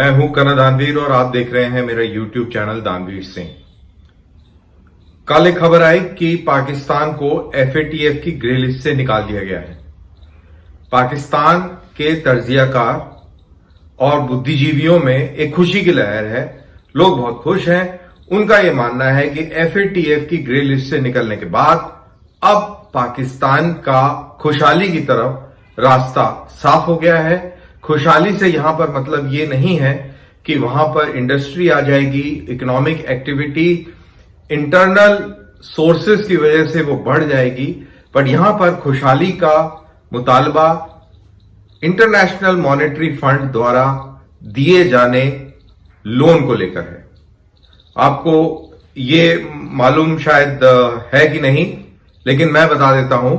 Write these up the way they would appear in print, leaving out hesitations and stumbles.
मैं हूं करण दानवीर और आप देख रहे हैं मेरा YouTube चैनल दानवीर सिंह। कल एक खबर आई कि पाकिस्तान को FATF की ग्रे लिस्ट से निकाल दिया गया है। पाकिस्तान के तर्जियाकार और बुद्धिजीवियों में एक खुशी की लहर है। लोग बहुत खुश हैं। उनका यह मानना है कि FATF की ग्रे लिस्ट से निकलने के बाद अब पाकिस्तान का खुशहाली की तरफ रास्ता साफ हो गया है। खुशहाली से यहां पर मतलब ये नहीं है कि वहां पर इंडस्ट्री आ जाएगी, इकोनॉमिक एक्टिविटी इंटरनल सोर्सेस की वजह से वो बढ़ जाएगी, बट यहां पर खुशहाली का मुतालबा इंटरनेशनल मॉनेटरी फंड द्वारा दिए जाने लोन को लेकर है। आपको ये मालूम शायद है कि नहीं, लेकिन मैं बता देता हूं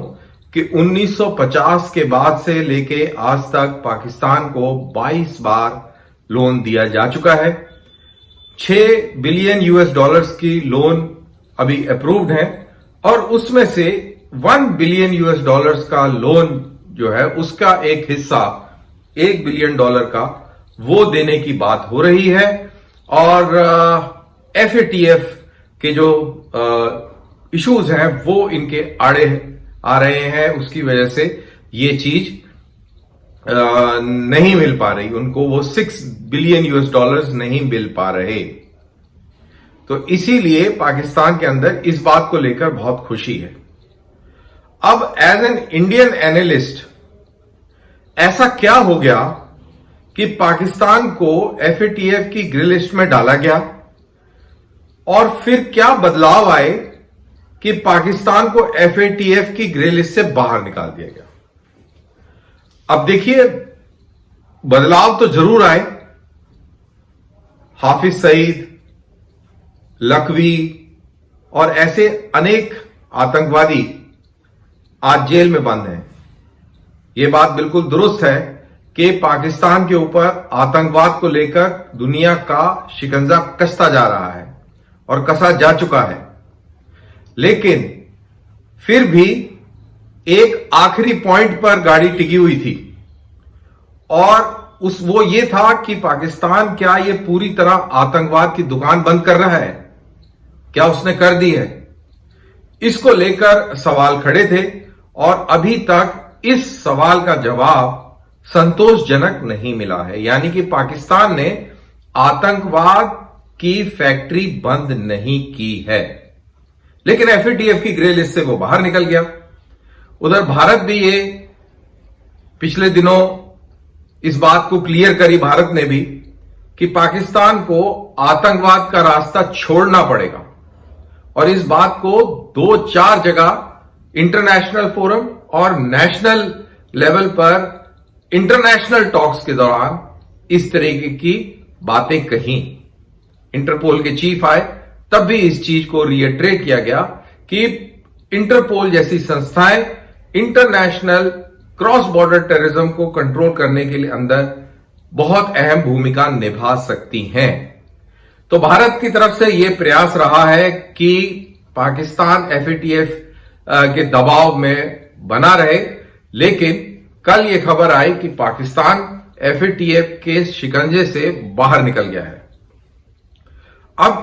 कि 1950 के बाद से लेके आज तक पाकिस्तान को 22 बार लोन दिया जा चुका है। 6 बिलियन US डॉलर्स की लोन अभी अप्रूव्ड है और उसमें से 1 बिलियन US डॉलर्स का लोन जो है उसका एक हिस्सा $1 बिलियन का वो देने की बात हो रही है। और FATF के जो इश्यूज हैं वो इनके आड़े आ रहे हैं, उसकी वजह से ये चीज नहीं मिल पा रही उनको, वो 6 बिलियन US डॉलर्स नहीं मिल पा रहे। तो इसीलिए पाकिस्तान के अंदर इस बात को लेकर बहुत खुशी है। अब एज एन इंडियन एनालिस्ट ऐसा क्या हो गया कि पाकिस्तान को FATF की ग्रे लिस्ट में डाला गया और फिर क्या बदलाव आए कि पाकिस्तान को FATF की ग्रे लिस्ट से बाहर निकाल दिया गया। अब देखिए, बदलाव तो जरूर आए। हाफिज सईद, लखवी और ऐसे अनेक आतंकवादी आज जेल में बंद हैं। यह बात बिल्कुल दुरुस्त है कि पाकिस्तान के ऊपर आतंकवाद को लेकर दुनिया का शिकंजा कसता जा रहा है और कसा जा चुका है, लेकिन फिर भी एक आखिरी पॉइंट पर गाड़ी टिकी हुई थी और वो ये था कि पाकिस्तान क्या ये पूरी तरह आतंकवाद की दुकान बंद कर रहा है, क्या उसने कर दी है। इसको लेकर सवाल खड़े थे और अभी तक इस सवाल का जवाब संतोषजनक नहीं मिला है। यानी कि पाकिस्तान ने आतंकवाद की फैक्ट्री बंद नहीं की है, लेकिन FATF की ग्रे लिस्ट से वो बाहर निकल गया। उधर भारत भी ये पिछले दिनों इस बात को क्लियर करी, भारत ने भी, कि पाकिस्तान को आतंकवाद का रास्ता छोड़ना पड़ेगा और इस बात को 2-4 जगह इंटरनेशनल फोरम और नेशनल लेवल पर इंटरनेशनल टॉक्स के दौरान इस तरीके की बातें कही। इंटरपोल के चीफ आए, तब भी इस चीज को रिएट्रेट किया गया कि इंटरपोल जैसी संस्थाएं इंटरनेशनल क्रॉस बॉर्डर टेररिज्म को कंट्रोल करने के लिए अंदर बहुत अहम भूमिका निभा सकती हैं। तो भारत की तरफ से यह प्रयास रहा है कि पाकिस्तान FATF के दबाव में बना रहे, लेकिन कल यह खबर आई कि पाकिस्तान FATF के शिकंजे से बाहर निकल गया है। अब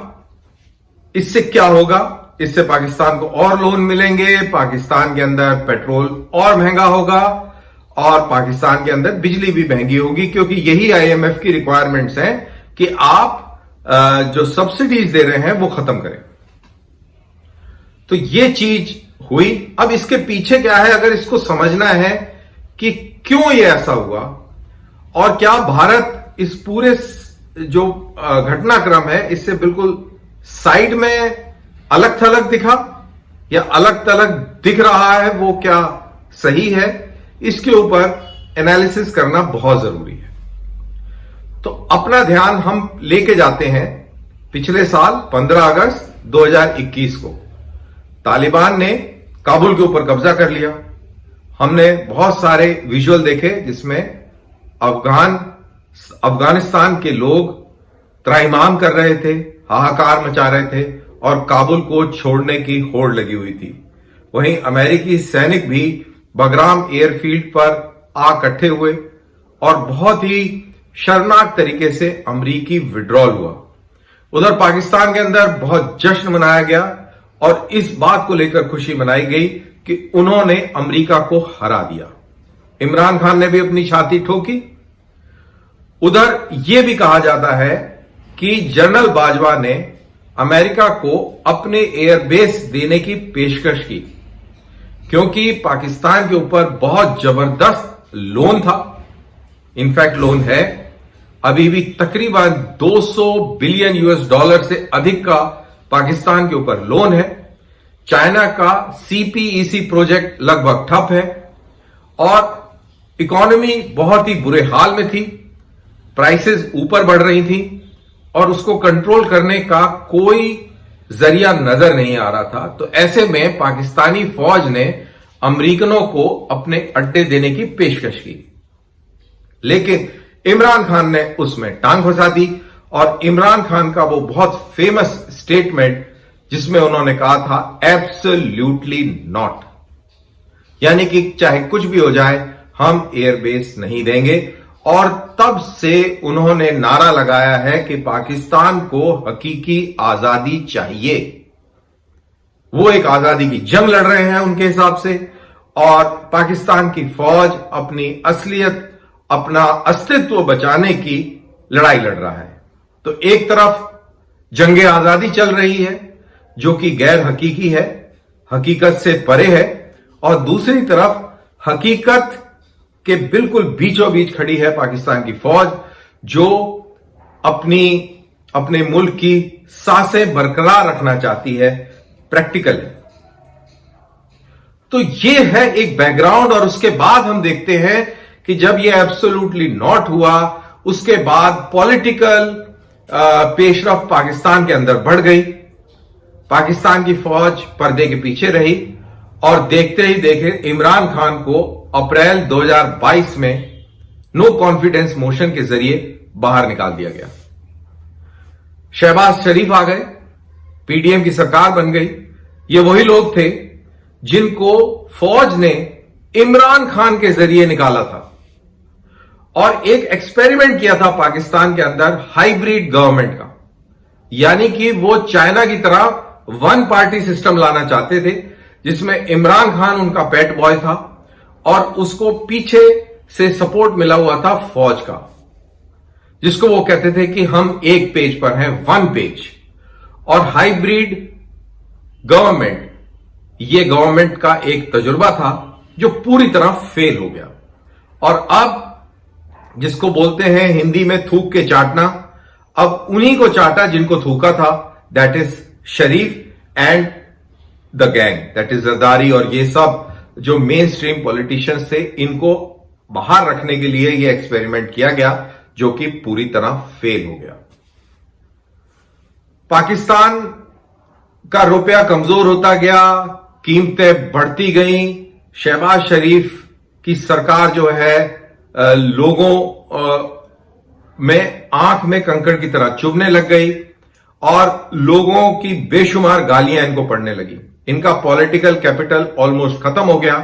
इससे क्या होगा? इससे पाकिस्तान को और लोन मिलेंगे, पाकिस्तान के अंदर पेट्रोल और महंगा होगा और पाकिस्तान के अंदर बिजली भी महंगी होगी, क्योंकि यही IMF की रिक्वायरमेंट्स हैं कि आप जो सब्सिडीज दे रहे हैं वो खत्म करें। तो ये चीज हुई। अब इसके पीछे क्या है, अगर इसको समझना है कि क्यों ये ऐसा हुआ और क्या भारत इस पूरे जो घटनाक्रम है इससे बिल्कुल साइड में अलग थलग दिखा या अलग थलग दिख रहा है, वो क्या सही है, इसके ऊपर एनालिसिस करना बहुत जरूरी है। तो अपना ध्यान हम लेके जाते हैं पिछले साल 15 अगस्त 2021 को। तालिबान ने काबुल के ऊपर कब्जा कर लिया। हमने बहुत सारे विजुअल देखे जिसमें अफगानिस्तान के लोग त्राहिमाम कर रहे थे, हाहाकार मचा रहे थे और काबुल को छोड़ने की होड़ लगी हुई थी। वहीं अमेरिकी सैनिक भी बगराम एयरफील्ड पर आ इकट्ठे हुए और बहुत ही शर्मनाक तरीके से अमेरिकी विड्रॉल हुआ। उधर पाकिस्तान के अंदर बहुत जश्न मनाया गया और इस बात को लेकर खुशी मनाई गई कि उन्होंने अमेरिका को हरा दिया। इमरान खान ने भी अपनी छाती ठोकी। उधर यह भी कहा जाता है कि जनरल बाजवा ने अमेरिका को अपने एयरबेस देने की पेशकश की, क्योंकि पाकिस्तान के ऊपर बहुत जबरदस्त लोन था। इनफैक्ट लोन है, अभी भी तकरीबन 200 बिलियन यूएस डॉलर से अधिक का पाकिस्तान के ऊपर लोन है। चाइना का सीपीईसी प्रोजेक्ट लगभग ठप है और इकोनॉमी बहुत ही बुरे हाल में थी। प्राइसेस ऊपर बढ़ रही थी और उसको कंट्रोल करने का कोई जरिया नजर नहीं आ रहा था। तो ऐसे में पाकिस्तानी फौज ने अमेरिकनों को अपने अड्डे देने की पेशकश की, लेकिन इमरान खान ने उसमें टांग फंसा दी। और इमरान खान का वो बहुत फेमस स्टेटमेंट जिसमें उन्होंने कहा था एब्सोल्यूटली नॉट, यानी कि चाहे कुछ भी हो जाए हम एयरबेस नहीं देंगे। और तब से उन्होंने नारा लगाया है कि पाकिस्तान को हकीकी आजादी चाहिए। वो एक आजादी की जंग लड़ रहे हैं उनके हिसाब से, और पाकिस्तान की फौज अपनी असलियत, अपना अस्तित्व बचाने की लड़ाई लड़ रहा है। तो एक तरफ जंगे आजादी चल रही है जो कि गैर हकीकी है, हकीकत से परे है, और दूसरी तरफ हकीकत के बिल्कुल बीचों बीच खड़ी है पाकिस्तान की फौज, जो अपने मुल्क की सांसें बरकरार रखना चाहती है प्रैक्टिकल। तो ये है एक बैकग्राउंड। और उसके बाद हम देखते हैं कि जब ये एब्सोल्युटली नॉट हुआ, उसके बाद पॉलिटिकल पेशरफ पाकिस्तान के अंदर बढ़ गई। पाकिस्तान की फौज पर्दे के पीछे रही और देखते ही देखे इमरान खान को अप्रैल 2022 में नो कॉन्फिडेंस मोशन के जरिए बाहर निकाल दिया गया। शहबाज शरीफ आ गए, पीडीएम की सरकार बन गई। ये वही लोग थे जिनको फौज ने इमरान खान के जरिए निकाला था और एक एक्सपेरिमेंट किया था पाकिस्तान के अंदर हाइब्रिड गवर्नमेंट का, यानी कि वो चाइना की तरह वन पार्टी सिस्टम लाना चाहते थे जिसमें इमरान खान उनका पेट बॉय था और उसको पीछे से सपोर्ट मिला हुआ था फौज का, जिसको वो कहते थे कि हम एक पेज पर हैं, वन पेज। और हाइब्रिड गवर्नमेंट, ये गवर्नमेंट का एक तजुर्बा था जो पूरी तरह फेल हो गया। और अब जिसको बोलते हैं हिंदी में थूक के चाटना, अब उन्हीं को चाटा जिनको थूका था, that is Sharif and the gang, that is Zardari और ये सब जो मेन स्ट्रीम पॉलिटिशियंस थे, इनको बाहर रखने के लिए यह एक्सपेरिमेंट किया गया जो कि पूरी तरह फेल हो गया। पाकिस्तान का रुपया कमजोर होता गया, कीमतें बढ़ती गईं, शहबाज शरीफ की सरकार जो है लोगों में आंख में कंकड़ की तरह चुभने लग गई और लोगों की बेशुमार गालियां इनको पड़ने लगी। इनका पॉलिटिकल कैपिटल ऑलमोस्ट खत्म हो गया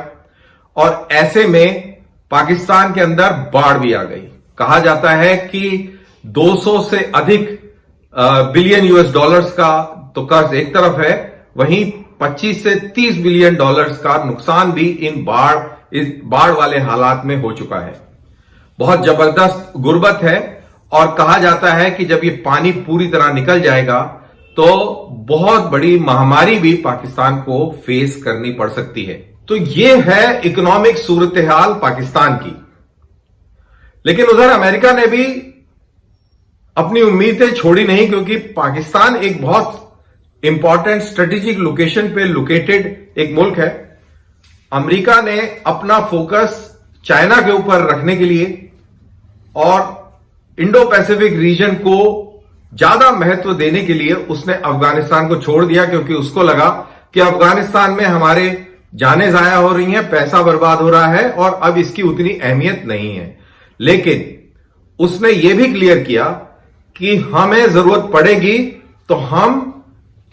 और ऐसे में पाकिस्तान के अंदर बाढ़ भी आ गई। कहा जाता है कि 200 से अधिक बिलियन यूएस डॉलर्स का तो कर्ज एक तरफ है, वहीं 25 से 30 बिलियन डॉलर्स का नुकसान भी इस बाढ़ वाले हालात में हो चुका है। बहुत जबरदस्त गुर्बत है और कहा जाता है कि जब ये पानी पूरी तरह निकल जाएगा तो बहुत बड़ी महामारी भी पाकिस्तान को फेस करनी पड़ सकती है। तो ये है इकोनॉमिक सूरत हाल पाकिस्तान की। लेकिन उधर अमेरिका ने भी अपनी उम्मीदें छोड़ी नहीं, क्योंकि पाकिस्तान एक बहुत इंपॉर्टेंट स्ट्रेटेजिक लोकेशन पे लोकेटेड एक मुल्क है। अमेरिका ने अपना फोकस चाइना के ऊपर रखने के लिए और इंडो पैसिफिक रीजन को ज्यादा महत्व देने के लिए उसने अफगानिस्तान को छोड़ दिया, क्योंकि उसको लगा कि अफगानिस्तान में हमारे जानें जाया हो रही हैं, पैसा बर्बाद हो रहा है और अब इसकी उतनी अहमियत नहीं है। लेकिन उसने यह भी क्लियर किया कि हमें जरूरत पड़ेगी तो हम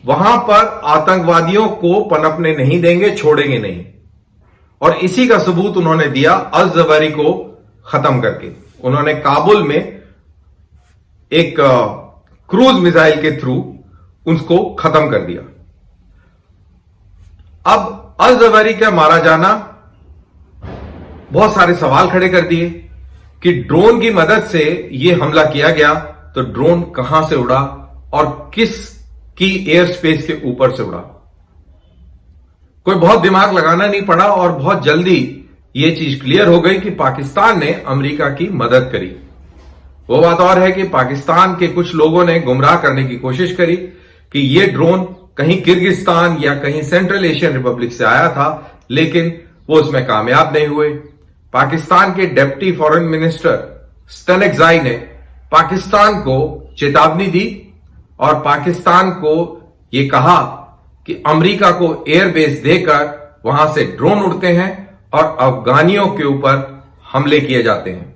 वहां पर आतंकवादियों को पनपने नहीं देंगे, छोड़ेंगे नहीं। और इसी का सबूत उन्होंने दिया अल जवारी को खत्म करके। उन्होंने काबुल में एक क्रूज मिसाइल के थ्रू उसको खत्म कर दिया। अब अल जवाहिरी का मारा जाना बहुत सारे सवाल खड़े कर दिए कि ड्रोन की मदद से यह हमला किया गया, तो ड्रोन कहां से उड़ा और किस की एयर स्पेस के ऊपर से उड़ा। कोई बहुत दिमाग लगाना नहीं पड़ा और बहुत जल्दी यह चीज क्लियर हो गई कि पाकिस्तान ने अमेरिका की मदद करी। वो बात और है कि पाकिस्तान के कुछ लोगों ने गुमराह करने की कोशिश करी कि यह ड्रोन कहीं किर्गिस्तान या कहीं सेंट्रल एशियन रिपब्लिक से आया था, लेकिन वो उसमें कामयाब नहीं हुए। पाकिस्तान के डिप्टी फॉरेन मिनिस्टर स्टनेक्जाई ने पाकिस्तान को चेतावनी दी और पाकिस्तान को यह कहा कि अमेरिका को एयरबेस देकर वहां से ड्रोन उड़ते हैं और अफगानियों के ऊपर हमले किए जाते हैं।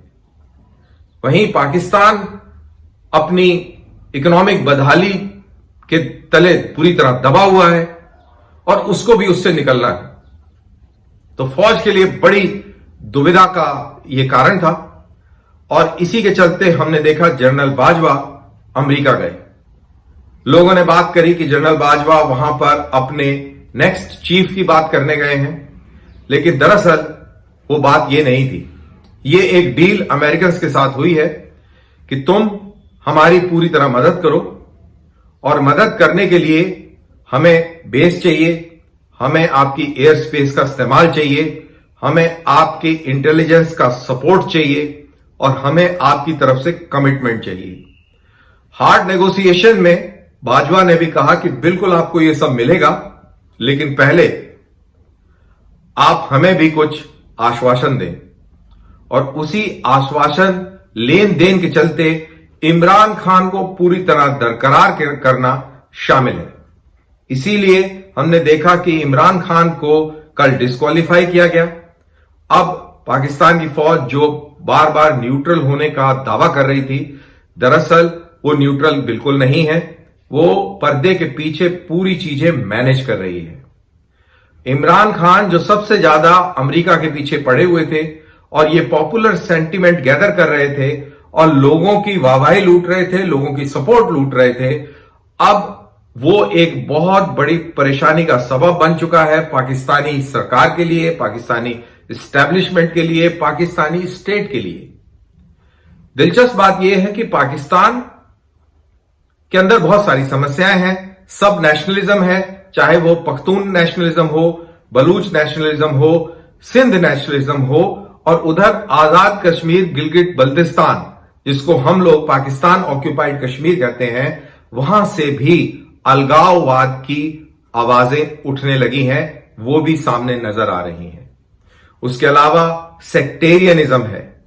वहीं पाकिस्तान अपनी इकोनॉमिक बदहाली के तले पूरी तरह दबा हुआ है और उसको भी उससे निकलना है। तो फौज के लिए बड़ी दुविधा का यह कारण था और इसी के चलते हमने देखा जनरल बाजवा अमेरिका गए। लोगों ने बात करी कि जनरल बाजवा वहां पर अपने नेक्स्ट चीफ की बात करने गए हैं, लेकिन दरअसल वो बात ये नहीं थी। ये एक डील अमेरिकन के साथ हुई है कि तुम हमारी पूरी तरह मदद करो और मदद करने के लिए हमें बेस चाहिए, हमें आपकी एयर स्पेस का इस्तेमाल चाहिए, हमें आपके इंटेलिजेंस का सपोर्ट चाहिए और हमें आपकी तरफ से कमिटमेंट चाहिए। हार्ड नेगोशिएशन में बाजवा ने भी कहा कि बिल्कुल आपको यह सब मिलेगा, लेकिन पहले आप हमें भी कुछ आश्वासन दें। और उसी आश्वासन लेन देन के चलते इमरान खान को पूरी तरह दरकरार करना शामिल है। इसीलिए हमने देखा कि इमरान खान को कल डिस्क्वालीफाई किया गया। अब पाकिस्तान की फौज जो बार बार न्यूट्रल होने का दावा कर रही थी, दरअसल वो न्यूट्रल बिल्कुल नहीं है। वो पर्दे के पीछे पूरी चीजें मैनेज कर रही है। इमरान खान जो सबसे ज्यादा अमेरिका के पीछे पड़े हुए थे और ये पॉपुलर सेंटिमेंट गैदर कर रहे थे और लोगों की वाहवाही लूट रहे थे, लोगों की सपोर्ट लूट रहे थे, अब वो एक बहुत बड़ी परेशानी का सबब बन चुका है पाकिस्तानी सरकार के लिए, पाकिस्तानी एस्टैब्लिशमेंट के लिए, पाकिस्तानी स्टेट के लिए। दिलचस्प बात यह है कि पाकिस्तान के अंदर बहुत सारी समस्याएं हैं। सब नेशनलिज्म है, चाहे वो पख्तून नेशनलिज्म हो, बलूच नेशनलिज्म हो, सिंध नेशनलिज्म हो, और उधर आजाद कश्मीर गिलगिट बल्तिस्तान जिसको हम लोग पाकिस्तान ऑक्यूपाइड कश्मीर कहते हैं, वहां से भी अलगाववाद की आवाजें उठने लगी हैं, वो भी सामने नजर आ रही हैं। उसके अलावा सेक्टेरियनिज्म है,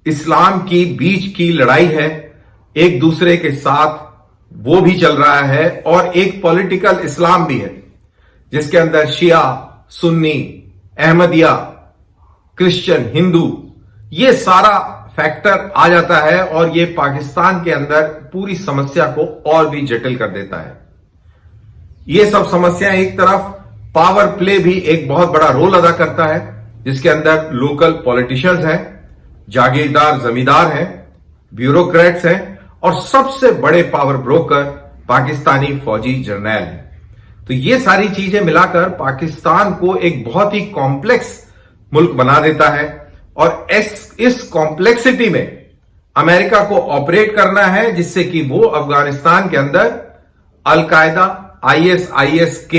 इस्लाम की बीच की लड़ाई है, एक दूसरे के साथ वो भी चल रहा है, और एक पॉलिटिकल इस्लाम भी है जिसके अंदर शिया, सुन्नी, अहमदिया, क्रिश्चियन, हिंदू, ये सारा फैक्टर आ जाता है और ये पाकिस्तान के अंदर पूरी समस्या को और भी जटिल कर देता है। ये सब समस्याएं एक तरफ, पावर प्ले भी एक बहुत बड़ा रोल अदा करता है जिसके अंदर लोकल पॉलिटिशियंस हैं, जागीरदार जमींदार हैं, ब्यूरोक्रेट्स हैं और सबसे बड़े पावर ब्रोकर पाकिस्तानी फौजी जर्नैल हैं। तो ये सारी चीजें मिलाकर पाकिस्तान को एक बहुत ही कॉम्प्लेक्स मुल्क बना देता है और इस कॉम्प्लेक्सिटी में अमेरिका को ऑपरेट करना है जिससे कि वो अफगानिस्तान के अंदर अलकायदा, ISIS-K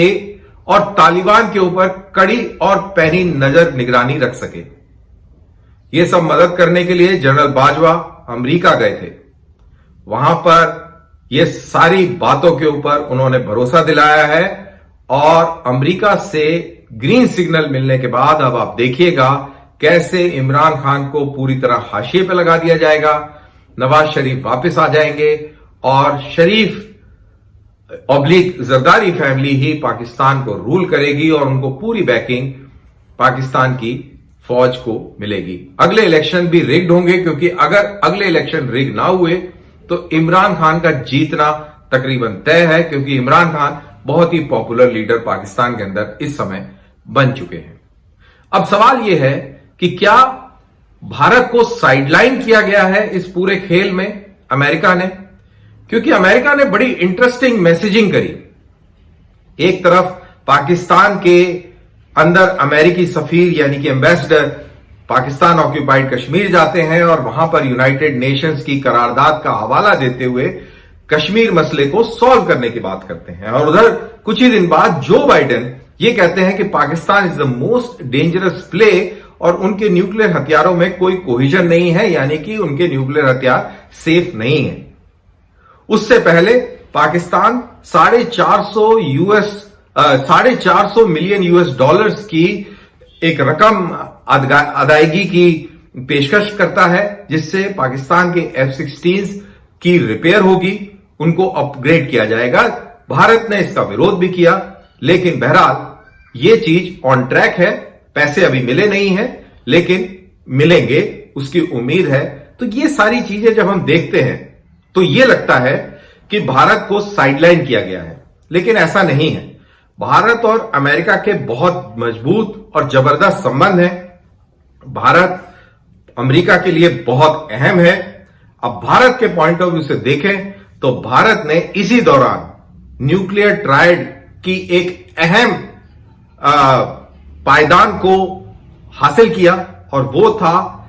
और तालिबान के ऊपर कड़ी और पैनी नजर निगरानी रख सके। ये सब मदद करने के लिए जनरल बाजवा अमेरिका गए थे। वहां पर ये सारी बातों के ऊपर उन्होंने भरोसा दिलाया है और अमेरिका से ग्रीन सिग्नल मिलने के बाद अब आप देखिएगा कैसे इमरान खान को पूरी तरह हाशिए पे लगा दिया जाएगा, नवाज शरीफ वापस आ जाएंगे और शरीफ ऑब्लिक जरदारी फैमिली ही पाकिस्तान को रूल करेगी और उनको पूरी बैकिंग पाकिस्तान की फौज को मिलेगी। अगले इलेक्शन भी रिग्ड होंगे क्योंकि अगर अगले इलेक्शन रिग ना हुए तो इमरान खान का जीतना तकरीबन तय है, क्योंकि इमरान खान बहुत ही पॉपुलर लीडर पाकिस्तान के अंदर इस समय बन चुके हैं। अब सवाल यह है कि क्या भारत को साइडलाइन किया गया है इस पूरे खेल में अमेरिका ने, क्योंकि अमेरिका ने बड़ी इंटरेस्टिंग मैसेजिंग करी। एक तरफ पाकिस्तान के अंदर अमेरिकी सफीर यानी कि एम्बेसडर पाकिस्तान ऑक्यूपाइड कश्मीर जाते हैं और वहां पर यूनाइटेड नेशंस की करारदाद का हवाला देते हुए कश्मीर मसले को सॉल्व करने की बात करते हैं, और उधर कुछ ही दिन बाद जो बाइडेन ये कहते हैं कि Pakistan is the most dangerous play और उनके न्यूक्लियर हथियारों में कोई कोहिजन नहीं है, यानी कि उनके न्यूक्लियर हथियार सेफ नहीं है। उससे पहले पाकिस्तान 450 मिलियन यूएस डॉलर्स की एक रकम अदायगी की पेशकश करता है, जिससे पाकिस्तान के F-16 की रिपेयर होगी, उनको अपग्रेड किया जाएगा। भारत ने इसका विरोध भी किया, लेकिन बहरहाल ये चीज ऑन ट्रैक है। पैसे अभी मिले नहीं हैं, लेकिन मिलेंगे उसकी उम्मीद है। तो ये सारी चीजें जब हम देखते हैं तो ये लगता है कि भारत को साइडलाइन किया गया है, लेकिन ऐसा नहीं है। भारत और अमेरिका के बहुत मजबूत और जबरदस्त संबंध हैं। भारत अमेरिका के लिए बहुत अहम है। अब भारत के पॉइंट ऑफ व्यू से देखें तो भारत ने इसी दौरान न्यूक्लियर ट्रायड की एक अहम पायदान को हासिल किया, और वो था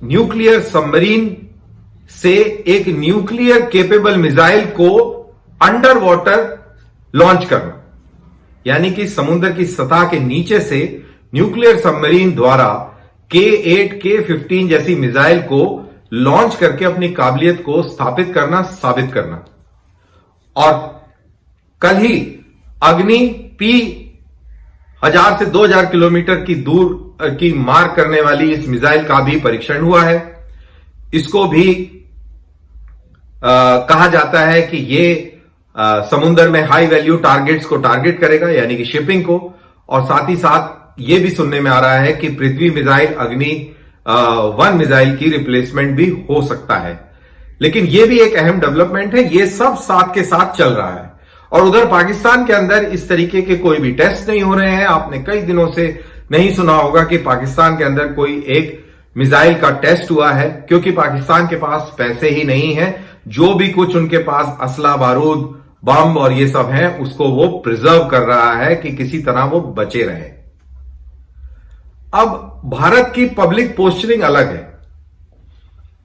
न्यूक्लियर सबमरीन से एक न्यूक्लियर केपेबल मिसाइल को अंडर वाटर लॉन्च करना, यानी कि समुद्र की सतह के नीचे से न्यूक्लियर सबमरीन द्वारा K-8, K-15 जैसी मिसाइल को लॉन्च करके अपनी काबिलियत को स्थापित करना, साबित करना। और कल ही अग्नि P 1000 से 2000 किलोमीटर की दूर की मार करने वाली इस मिसाइल का भी परीक्षण हुआ है। इसको भी कहा जाता है कि ये समुद्र में हाई वैल्यू टारगेट्स को टारगेट करेगा, यानी कि शिपिंग को, और साथ ही साथ ये भी सुनने में आ रहा है कि पृथ्वी मिसाइल अग्नि 1 मिसाइल की रिप्लेसमेंट भी हो सकता है। लेकिन ये भी एक अहम डेवलपमेंट है। ये सब साथ के साथ चल रहा है, और उधर पाकिस्तान के अंदर इस तरीके के कोई भी टेस्ट नहीं हो रहे हैं। आपने कई दिनों से नहीं सुना होगा कि पाकिस्तान के अंदर कोई एक मिसाइल का टेस्ट हुआ है, क्योंकि पाकिस्तान के पास पैसे ही नहीं है। जो भी कुछ उनके पास असला, बारूद, बम और ये सब है, उसको वो प्रिजर्व कर रहा है कि किसी तरह वो बचे रहे। अब भारत की पब्लिक पोस्चरिंग अलग है।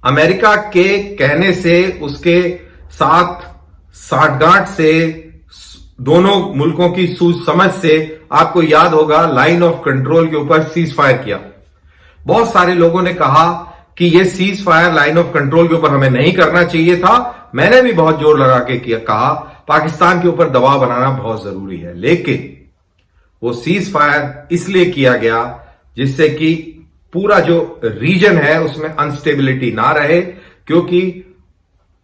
अमेरिका के कहने से, उसके साथ साठगांठ से, दोनों मुल्कों की सूझ समझ से, आपको याद होगा लाइन ऑफ कंट्रोल के ऊपर सीज फायर किया। बहुत सारे लोगों ने कहा कि यह cease fire line of control के ऊपर हमें नहीं करना चाहिए था। मैंने भी बहुत जोर लगा के कहा पाकिस्तान के ऊपर दबाव बनाना बहुत जरूरी है, लेकिन वो सीज फायर इसलिए किया गया जिससे कि पूरा जो रीजन है उसमें अनस्टेबिलिटी ना रहे, क्योंकि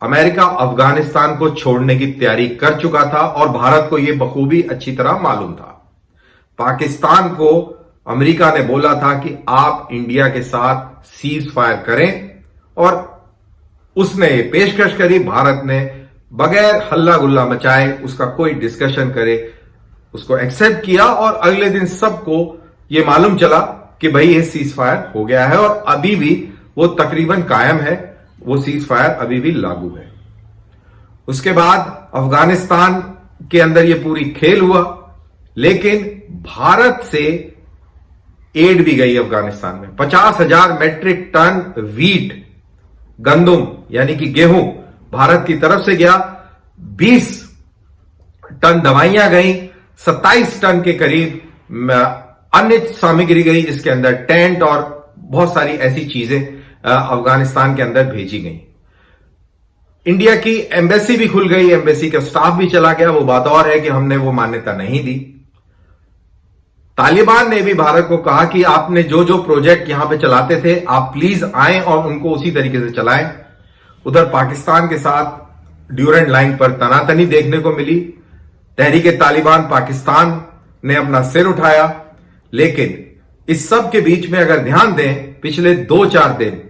अमेरिका अफगानिस्तान को छोड़ने की तैयारी कर चुका था और भारत को यह बखूबी अच्छी तरह मालूम था। पाकिस्तान को अमेरिका ने बोला था कि आप इंडिया के साथ सीज फायर करें, और उसने ये पेशकश करी। भारत ने बगैर हल्ला गुल्ला मचाए, उसका कोई डिस्कशन करे, उसको एक्सेप्ट किया, और अगले दिन सबको ये मालूम चला कि भाई ये सीज फायर हो गया है, और अभी भी वो तकरीबन कायम है, वो सीज फायर अभी भी लागू है। उसके बाद अफगानिस्तान के अंदर ये पूरी खेल हुआ, लेकिन भारत से एड भी गई अफगानिस्तान में। 50,000 मेट्रिक टन वीट, गंदुम यानी कि गेहूं भारत की तरफ से गया, 20 टन दवाइयां गई, 27 टन के करीब अन्य सामग्री गई, जिसके अंदर टेंट और बहुत सारी ऐसी चीजें अफगानिस्तान के अंदर भेजी गई। इंडिया की एम्बेसी भी खुल गई, एम्बेसी का स्टाफ भी चला गया। वो बात और है कि हमने वो मान्यता नहीं दी। तालिबान ने भी भारत को कहा कि आपने जो जो प्रोजेक्ट यहां पे चलाते थे, आप प्लीज आएं और उनको उसी तरीके से चलाएं। उधर पाकिस्तान के साथ ड्यूरेंट लाइन पर तनातनी देखने को मिली। तहरीक तालिबान पाकिस्तान ने अपना सिर उठाया, लेकिन इस सब के बीच में अगर ध्यान दें, पिछले 2-4 दिन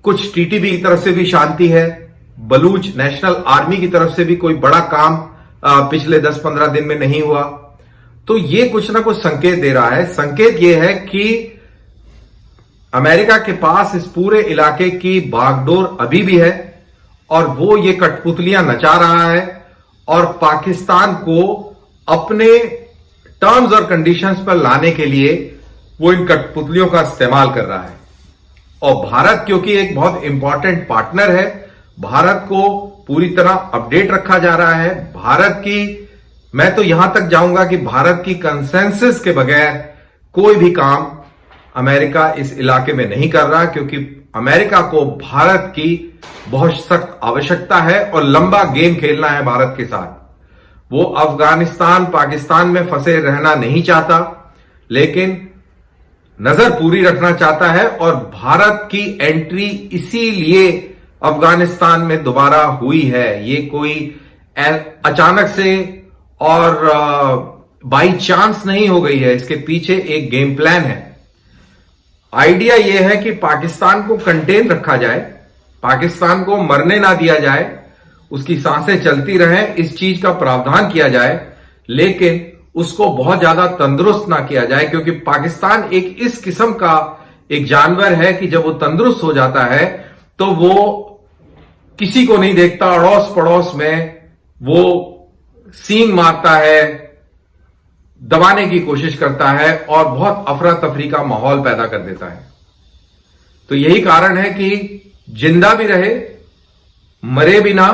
कुछ टीटीबी की तरफ से भी शांति है, बलूच नेशनल आर्मी की तरफ से भी कोई बड़ा काम पिछले 10-15 दिन में नहीं हुआ। तो ये कुछ ना कुछ संकेत दे रहा है। संकेत ये है कि अमेरिका के पास इस पूरे इलाके की बागडोर अभी भी है और वो ये कठपुतलियां नचा रहा है और पाकिस्तान को अपने टर्म्स और कंडीशंस पर लाने के लिए वो इन कठपुतलियों का इस्तेमाल कर रहा है। और भारत क्योंकि एक बहुत इंपॉर्टेंट पार्टनर है, भारत को पूरी तरह अपडेट रखा जा रहा है। भारत की, मैं तो यहां तक जाऊंगा कि भारत की कंसेंसस के बगैर कोई भी काम अमेरिका इस इलाके में नहीं कर रहा, क्योंकि अमेरिका को भारत की बहुत सख्त आवश्यकता है और लंबा गेम खेलना है भारत के साथ। वो अफगानिस्तान पाकिस्तान में फंसे रहना नहीं चाहता, लेकिन नजर पूरी रखना चाहता है। और भारत की एंट्री इसीलिए अफगानिस्तान में दोबारा हुई है। ये कोई अचानक से और बाई चांस नहीं हो गई है, इसके पीछे एक गेम प्लान है। आइडिया यह है कि पाकिस्तान को कंटेन रखा जाए, पाकिस्तान को मरने ना दिया जाए, उसकी सांसें चलती रहें, इस चीज का प्रावधान किया जाए, लेकिन उसको बहुत ज्यादा तंदुरुस्त ना किया जाए, क्योंकि पाकिस्तान एक इस किस्म का एक जानवर है कि जब वो तंदुरुस्त हो जाता है तो वो किसी को नहीं देखता, अड़ोस पड़ोस में वो सींग मारता है, दबाने की कोशिश करता है और बहुत अफरा तफरी का माहौल पैदा कर देता है। तो यही कारण है कि जिंदा भी रहे, मरे भी ना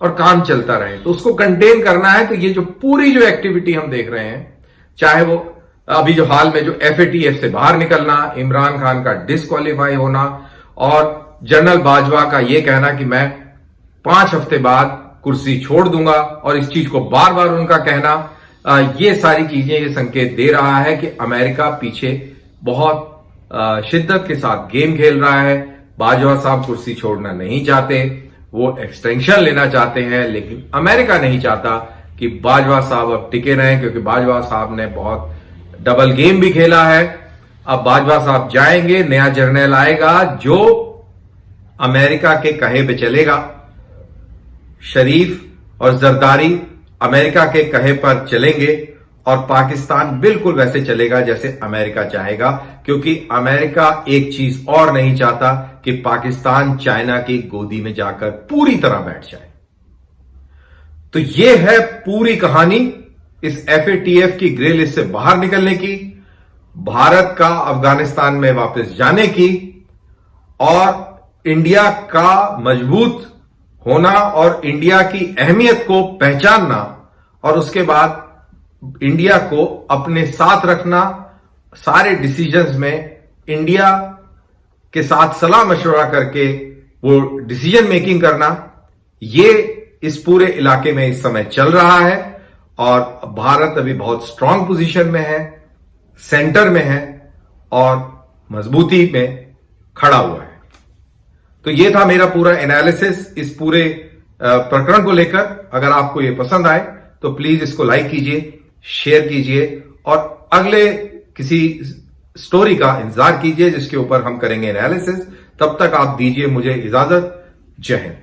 और काम चलता रहे। तो उसको कंटेन करना है। तो ये जो पूरी जो एक्टिविटी हम देख रहे हैं, चाहे वो अभी जो हाल में जो FATF से बाहर निकलना, इमरान खान का डिस्क्वालीफाई होना और जनरल बाजवा का ये कहना कि मैं 5 हफ्ते बाद कुर्सी छोड़ दूंगा, और इस चीज को बार बार उनका कहना, ये सारी चीजें ये संकेत दे रहा है कि अमेरिका पीछे बहुत शिद्दत के साथ गेम खेल रहा है। बाजवा साहब कुर्सी छोड़ना नहीं चाहते, वो एक्सटेंशन लेना चाहते हैं, लेकिन अमेरिका नहीं चाहता कि बाजवा साहब अब टिके रहें, क्योंकि बाजवा साहब ने बहुत डबल गेम भी खेला है। अब बाजवा साहब जाएंगे, नया जर्नल आएगा जो अमेरिका के कहे पे चलेगा। शरीफ और जरदारी अमेरिका के कहे पर चलेंगे और पाकिस्तान बिल्कुल वैसे चलेगा जैसे अमेरिका चाहेगा, क्योंकि अमेरिका एक चीज और नहीं चाहता कि पाकिस्तान चाइना की गोदी में जाकर पूरी तरह बैठ जाए। तो यह है पूरी कहानी इस FATF की ग्रे लिस्ट से बाहर निकलने की, भारत का अफगानिस्तान में वापस जाने की, और इंडिया का मजबूत होना और इंडिया की अहमियत को पहचानना, और उसके बाद इंडिया को अपने साथ रखना, सारे डिसीजंस में इंडिया के साथ सलाह मशवरा करके वो डिसीजन मेकिंग करना, ये इस पूरे इलाके में इस समय चल रहा है। और भारत अभी बहुत स्ट्रांग पोजीशन में है, सेंटर में है और मजबूती में खड़ा हुआ है। तो ये था मेरा पूरा एनालिसिस इस पूरे प्रकरण को लेकर। अगर आपको ये पसंद आए तो प्लीज इसको लाइक कीजिए, शेयर कीजिए और अगले किसी स्टोरी का इंतजार कीजिए जिसके ऊपर हम करेंगे एनालिसिस। तब तक आप दीजिए मुझे इजाजत। जय हिंद।